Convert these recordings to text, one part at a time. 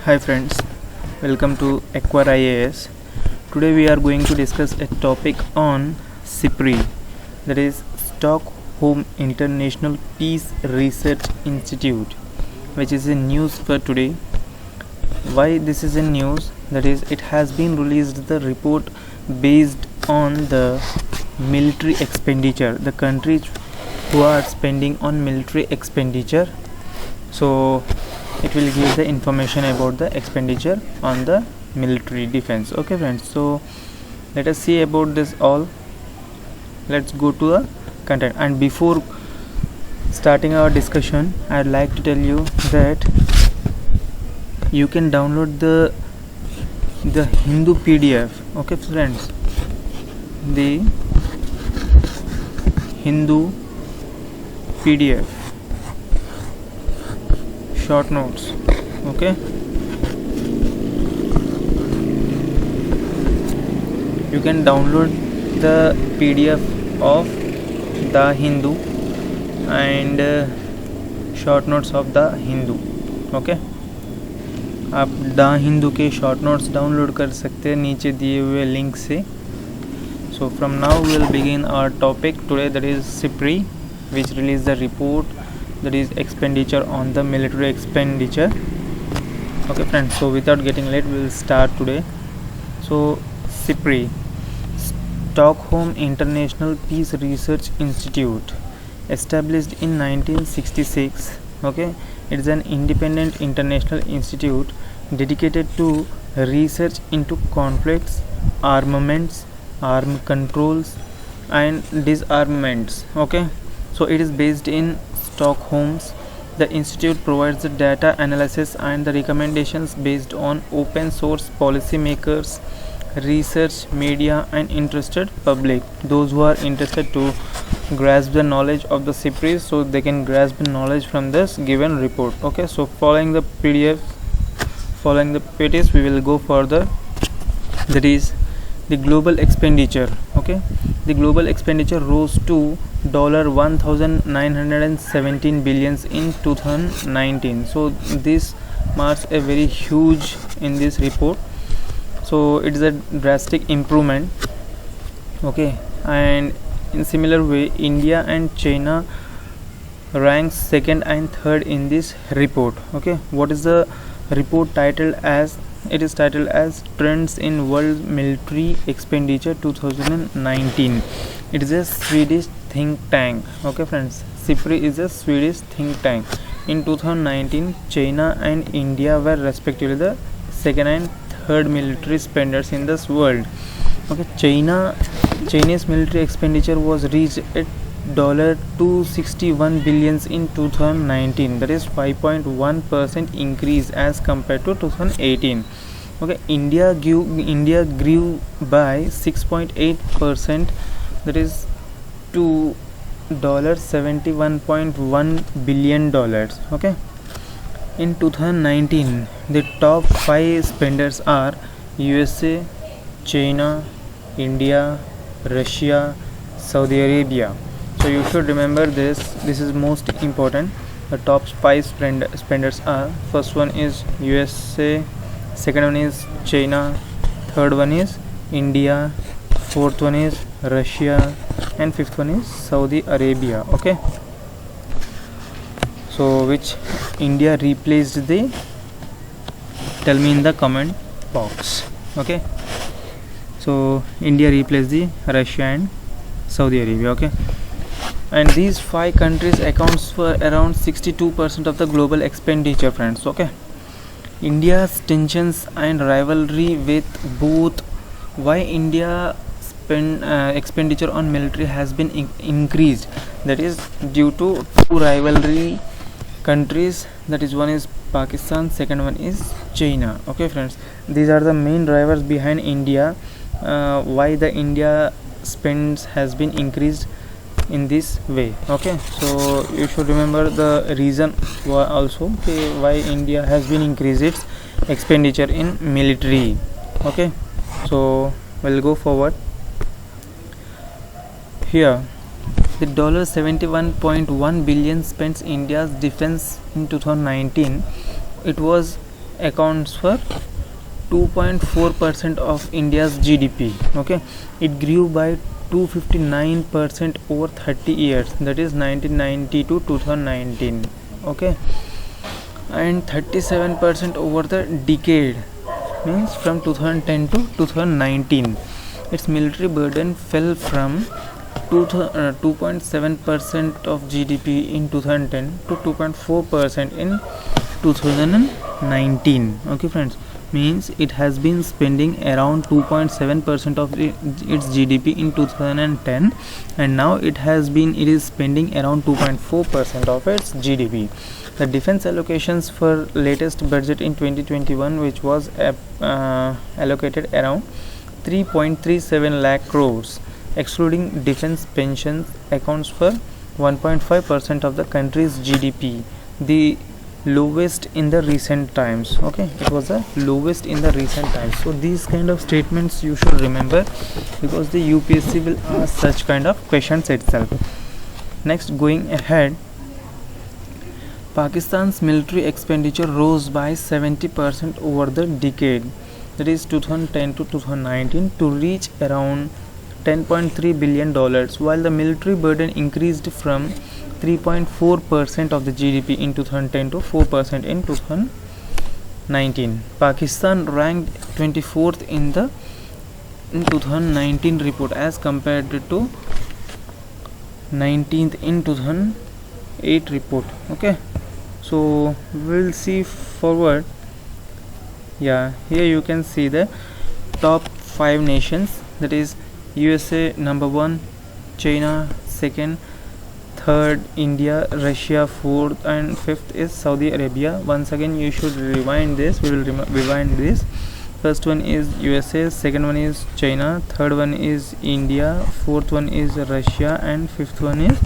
Hi friends, welcome to Acquire IAS. Today we are going to discuss a topic on SIPRI, that is Stockholm International Peace Research Institute, which is in news for today. Why this is in news? That is, it has been released the report based on the military expenditure, the countries who are spending on military expenditure. So it will give the information about the expenditure on the military defense. Okay friends, so let us see about this all. Let's go to the content, and before starting our discussion I'd like to tell you that you can download the Hindu PDF. Okay friends, the Hindu PDF short notes. Okay, you can download the PDF of the Hindu and short notes of the Hindu. Okay, आप the Hindu के short notes download कर सकते हैं नीचे दिए हुए link से. So from now we will begin our topic today, that is SIPRI, which released the report, that is expenditure on the military expenditure. Okay friends, so without getting late we will start today. So SIPRI, Stockholm International Peace Research Institute, established in 1966. Okay, it is an independent international institute dedicated to research into conflicts, armaments, arm controls and disarmaments. Okay, so it is based in Stockholm. The institute provides the data analysis and the recommendations based on open source policy makers, research, media and interested public. Those who are interested to grasp the knowledge of the SIPRI, so they can grasp the knowledge from this given report. Okay, so following the PTs we will go further. That is the global expenditure. Okay, the global expenditure rose to $1,917 billion in 2019. So this marks a very huge in this report. So it is a drastic improvement. Okay, and in similar way India and China ranks second and third in this report. Okay, what is the report titled as? It is titled as Trends in World Military Expenditure 2019. It is a Swedish think tank. Okay friends, SIPRI is a Swedish think tank. In 2019 China and India were respectively the second and third military spenders in this world. Okay, Chinese military expenditure was reached at $261 billion in 2019, that is 5.1% increase as compared to 2018. Okay, India grew by 6.8%, that is to $71.1 billion. Okay, in 2019 the top 5 spenders are USA, China, India, Russia, Saudi Arabia. So you should remember this is most important. The top 5 spenders are: first one is USA, second one is China, third one is India, fourth one is Russia and fifth one is Saudi Arabia. Okay, so which India replaced the, tell me in the comment box. Okay, so India replaced the Russia and Saudi Arabia. Okay, and these 5 countries accounts for around 62% of the global expenditure friends. Okay, India's tensions and rivalry with both. Why India expenditure on military has been increased? That is due to 2 rivalry countries, that is one is Pakistan, second one is China. Okay friends, these are the main drivers behind India, why the India spends has been increased in this way. Okay, so you should remember the reason also why India has been increased its expenditure in military. Okay, so we'll go forward here. The $71.1 billion spent India's defense in 2019. It was accounts for 2.4% of India's GDP. Okay, it grew by 259% over 30 years, that is 1990 to 2019. Okay, and 37% over the decade, means from 2010 to 2019. Its military burden fell from 2.7% of GDP in 2010 to 2.4% in 2019. Okay friends, means it has been spending around 2.7% of its GDP in 2010, and now it is spending around 2.4% of its GDP. The defense allocations for latest budget in 2021, which was allocated around 3.37 lakh crores, excluding defense pensions, accounts for 1.5% of the country's GDP, the lowest in the recent times. Okay, it was the lowest in the recent times. So these kind of statements you should remember, because the UPSC will ask such kind of questions itself. Next, going ahead, Pakistan's military expenditure rose by 70% over the decade, that is 2010 to 2019, to reach around $10.3 billion, while the military burden increased from 3.4% of the GDP in 2010 to 4% in 2019. Pakistan ranked 24th in the 2019 report as compared to 19th in 2008 report. Okay, so we'll see forward. Yeah, here you can see the top 5 nations, that is USA number 1, China second, third India, Russia fourth, and fifth is Saudi Arabia. Once again you should rewind this, we will rewind this. First one is USA, second one is China, third one is India, fourth one is Russia, and fifth one is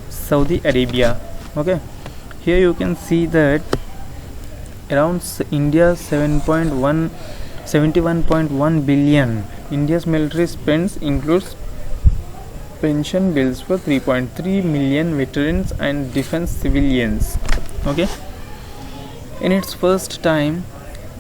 Saudi Arabia. Okay, here you can see that around India's 71.1 billion. India's military spends includes pension bills for 3.3 million veterans and defense civilians. Okay, in its first time,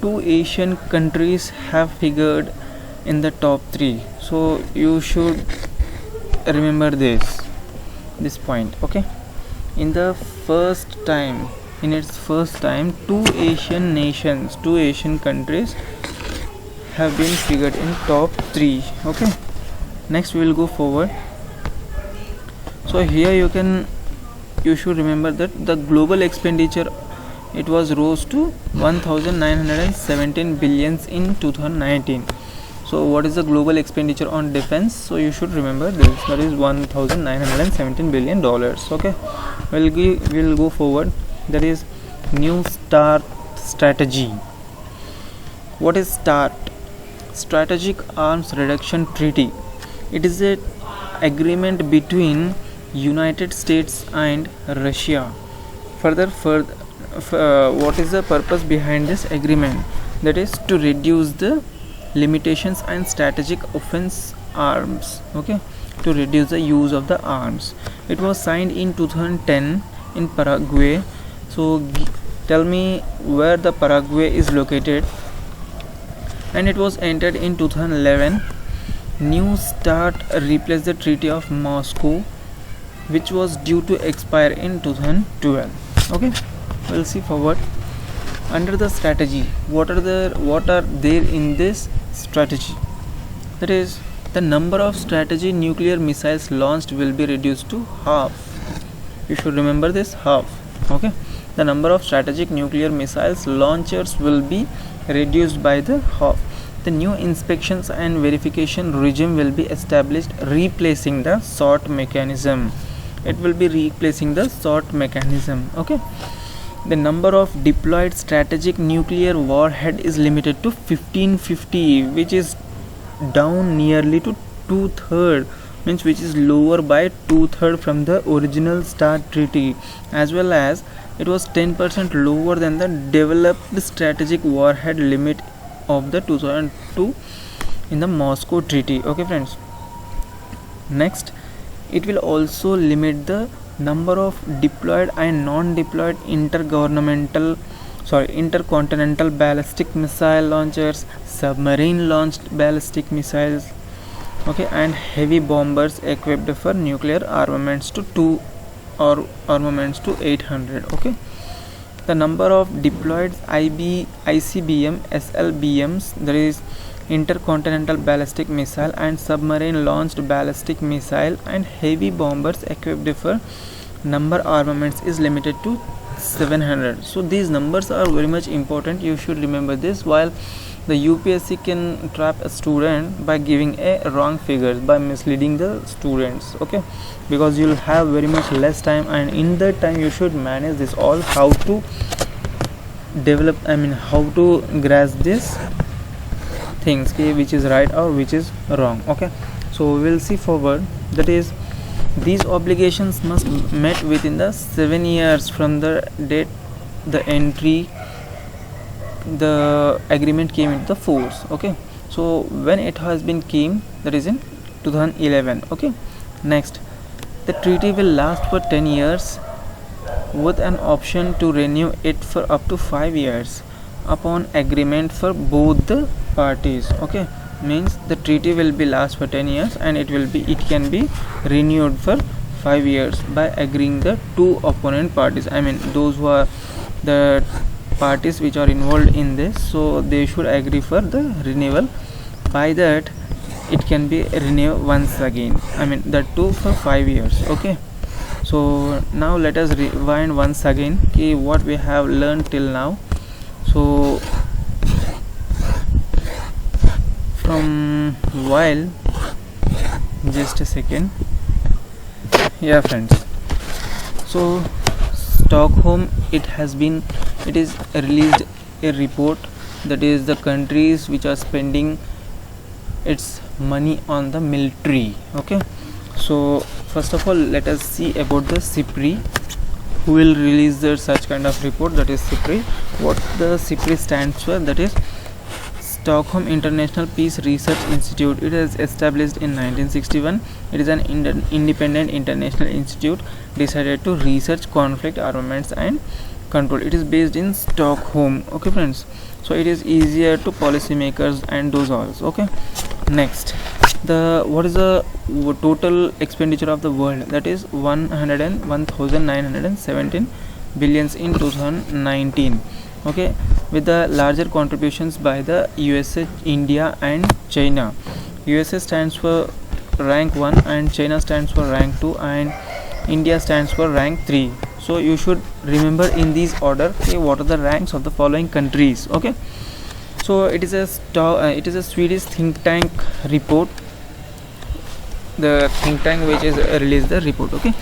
2 Asian countries have figured in the top 3. So you should remember this point. Okay, in its first time, 2 Asian countries have been figured in top 3. Okay, next we will go forward. So here you should remember that the global expenditure, it was rose to 1917 billions in 2019. So what is the global expenditure on defense? So you should remember this, that is 1917 billion dollars. Okay, we'll go forward. That is New START strategy. What is START? Strategic Arms Reduction Treaty. It is an agreement between United States and Russia. Further, what is the purpose behind this agreement? That is to reduce the limitations and strategic offense arms. Okay, to reduce the use of the arms. It was signed in 2010 in Paraguay. So tell me where the Paraguay is located. And it was entered in 2011. New START replaced the Treaty of Moscow, which was due to expire in 2012. Okay, we'll see forward. Under the strategy, what are there in this strategy? That is, the number of strategic nuclear missiles launched will be reduced to half. You should remember this, half. Okay, the number of strategic nuclear missiles launchers will be reduced by the half. The new inspections and verification regime will be established, replacing the SOT mechanism. It will be replacing the SOT mechanism. Okay, the number of deployed strategic nuclear warhead is limited to 1550, which is down nearly to 2/3, means which is lower by 2/3 from the original START treaty, as well as it was 10% lower than the developed strategic warhead limit of the 2002 in the Moscow treaty. Okay friends, next, it will also limit the number of deployed and non-deployed intergovernmental intercontinental ballistic missile launchers, submarine launched ballistic missiles, okay, and heavy bombers equipped for nuclear armaments to 2 or armaments to 800. Okay, the number of deployed ICBM SLBMs, that is intercontinental ballistic missile, and submarine launched ballistic missile and heavy bombers equipped for number armaments is limited to 700. So these numbers are very much important, you should remember this, while the UPSC can trap a student by giving a wrong figures, by misleading the students, okay, because you'll have very much less time, and in that time you should manage this all, how to develop, how to grasp these things, okay, which is right or which is wrong. Okay, so we will see forward, that is these obligations must met within the 7 years from the date the agreement came into the force. Okay, so when it has been came, that is in 2011. Okay, next, the treaty will last for 10 years with an option to renew it for up to 5 years upon agreement for both the parties. Okay, means the treaty will be last for 10 years and it can be renewed for 5 years by agreeing the two opponent parties, those who are the parties which are involved in this, so they should agree for the renewal. By that it can be renewed once again, that too for 5 years. Okay, so now let us rewind once again, okay, what we have learned till now. So from while, just a second, yeah friends, so Stockholm, it is released a report, that is the countries which are spending its money on the military. Okay, so first of all let us see about the SIPRI, who will release such kind of report, that is SIPRI. What the SIPRI stands for, that is Stockholm International Peace Research Institute. It is established in 1961. It is an independent international institute decided to research conflict, armaments and control. It is based in Stockholm. Okay friends, so it is easier to policymakers and those also. Okay, next, what is the total expenditure of the world, that is 101,917 billions in 2019. Okay, with the larger contributions by the USA, India and China. USA stands for rank 1 and China stands for rank 2 and India stands for rank 3. So you should remember in this order, okay, what are the ranks of the following countries. Okay, so it is a Swedish think tank report, the think tank which is released the report. Okay,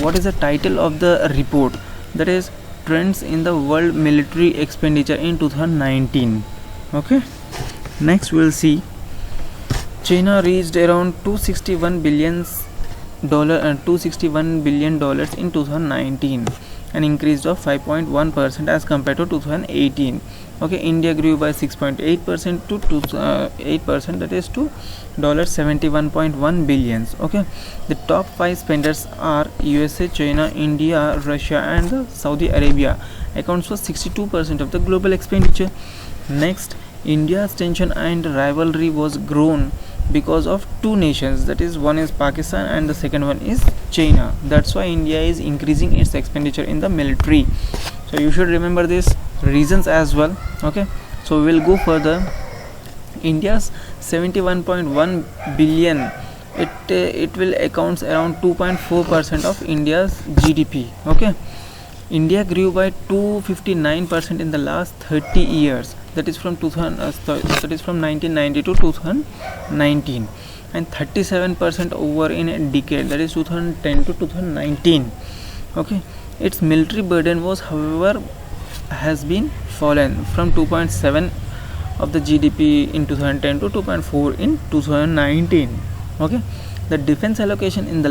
what is the title of the report, that is Trends in the World Military Expenditure in 2019. Okay, next we will see China reached around $261 billion in 2019, an increase of 5.1% as compared to 2018. Okay, India grew by 6.8% to 8%, that is to $71.1 billion. Okay, the top 5 spenders are USA, China, India, Russia and Saudi Arabia, accounts for 62% of the global expenditure. Next, India's tension and rivalry was grown because of two nations, that is one is Pakistan and the second one is China. That's why India is increasing its expenditure in the military. So you should remember these reasons as well. Okay, so we will go further. India's 71.1 billion, it will accounts around 2.4% of India's GDP. Okay, India grew by 259% in the last 30 years, that is from 1990 to 2019, and 37% over in a decade, that is 2010 to 2019. Okay, its military burden was, however, has been fallen from 2.7 of the GDP in 2010 to 2.4 in 2019. Okay, the defense allocation in the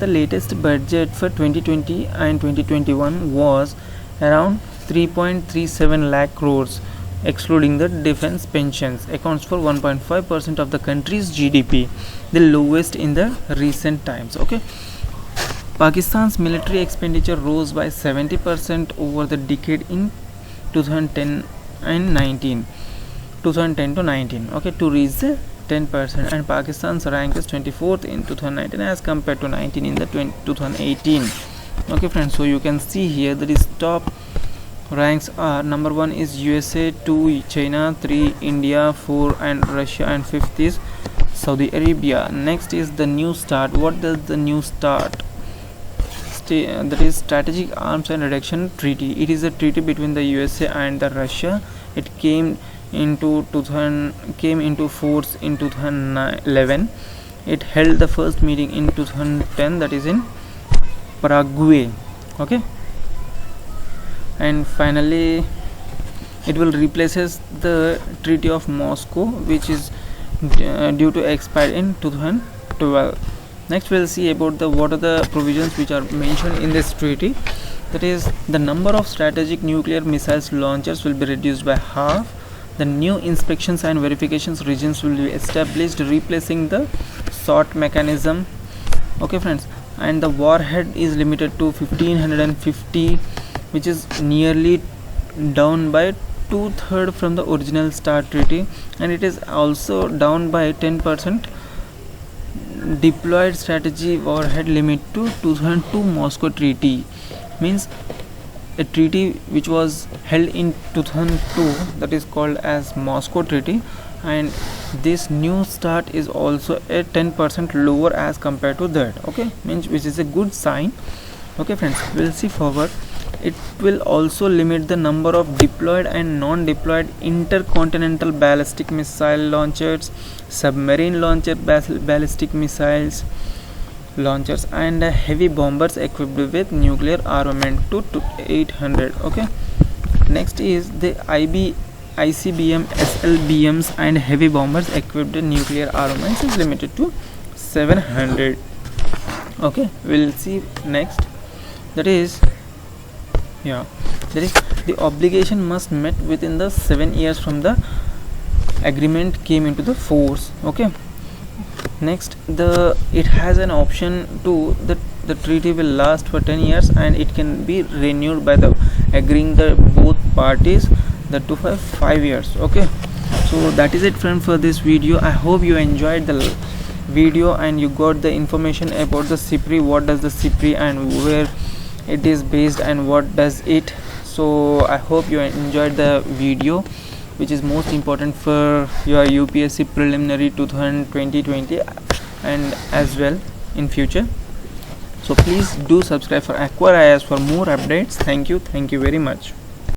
latest budget for 2020 and 2021 was around 3.37 lakh crores, excluding the defense pensions, accounts for 1.5% of the country's GDP, the lowest in the recent times. Okay, Pakistan's military expenditure rose by 70% over the decade in 2010 and 19, 2010 to 19, okay, to reach the 10%, and Pakistan's rank is 24th in 2019 as compared to 19 in the 2018. Okay friends, so you can see here that is top ranks are: number 1 is USA, 2 China, 3 India, 4 and Russia, and 5th is Saudi Arabia. Next is the New START. What does the New START that is Strategic Arms and Reduction Treaty. It is a treaty between the USA and the Russia. It came into force in 2011. It held the first meeting in 2010, that is in Paraguay. Okay, and finally it will replaces the Treaty of Moscow, which is due to expire in 2012. Next we'll see about what are the provisions which are mentioned in this treaty. That is, the number of strategic nuclear missiles launchers will be reduced by half. The new inspections and verifications regimes will be established, replacing the SOT mechanism. Okay friends, and the warhead is limited to 1550, which is nearly down by 2/3 from the original START treaty, and it is also down by 10% deployed strategy warhead limit to 2002 Moscow treaty. Means a treaty which was held in 2002, that is called as Moscow treaty, and this New START is also a 10% lower as compared to that. Okay, means which is a good sign. Okay friends, we'll see forward. It will also limit the number of deployed and non-deployed intercontinental ballistic missile launchers, submarine launcher ballistic missiles launchers, and heavy bombers equipped with nuclear armament to 800. Okay, next is the ICBM, SLBMs and heavy bombers equipped with nuclear armaments is limited to 700. Okay, we'll see next. That is the obligation must met within the 7 years from the agreement came into the force. Okay, next it has an option to the treaty will last for 10 years and it can be renewed by the agreeing the both parties that to 5 years. Okay, so that is it friend for this video. I hope you enjoyed the video and you got the information about the CIPRI, what does the CIPRI and where it is based and what does it. So I hope you enjoyed the video, which is most important for your UPSC preliminary 2020 and as well in future. So please do subscribe for Acquire IAS for more updates. Thank you very much.